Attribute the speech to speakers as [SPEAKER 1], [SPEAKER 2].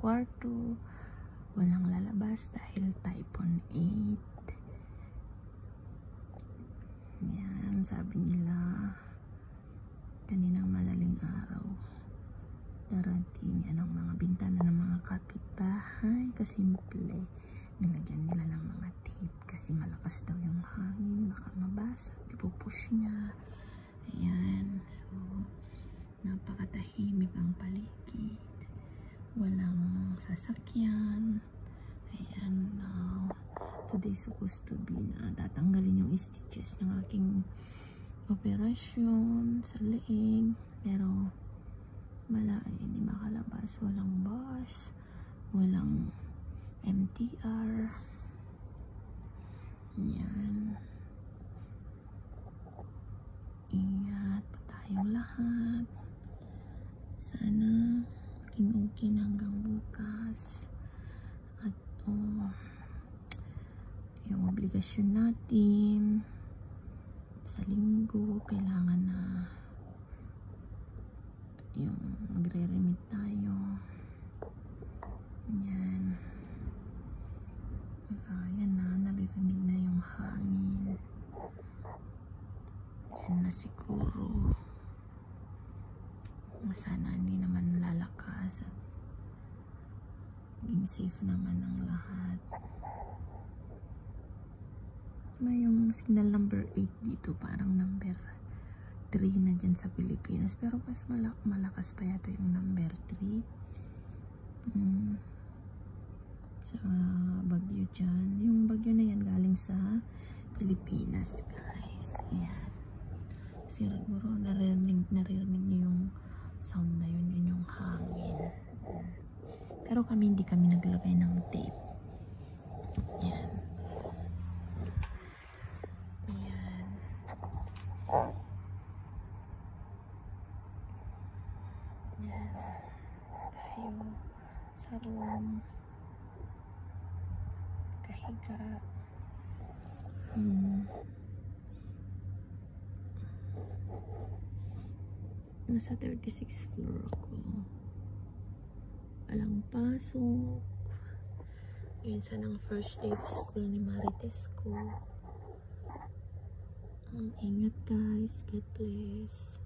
[SPEAKER 1] kwarto, walang lalabas dahil typhoon 8. Yan, sabi nila kaninang madaling araw darating yan ang mga bintana ng mga kapitbahay. Kasimple, nilagyan nila ng mga tape kasi malakas daw yung hangin, baka mabasa, ipupush niya. Ayan, so napakatahimik ang paligid, walang sasakyan. Ayan, now today supposed to be na tatanggalin yung stitches ng aking operasyon sa leeg, pero wala, hindi makalabas, walang bus, walang MTR. Yan, ingat po tayong lahat, sana maging okay na hanggang bukas. At yung obligasyon natin sa linggo, kailangan na yung magre-remit tayo. Yan. Ayan na, naririnig na yung hangin. Yan na siguro. Sana hindi naman lalakas at maging safe naman ang lahat. May yung signal number 8 dito, parang number 3 na dyan sa Pilipinas, pero mas malakas pa yata yung number 3 sa bagyo dyan. Yung bagyo na yan galing sa Pilipinas, guys. Ayan, siguro naririnig nyo yung sound na yun, yun yung hangin. Pero hindi kami naglagay ng tape. Ayan. Ayan. Yan, tayo sa room, kahiga. Nasa 36th floor ako, walang pasok. Minsan ang first day of school ni Marites ko. Ingat guys, God bless.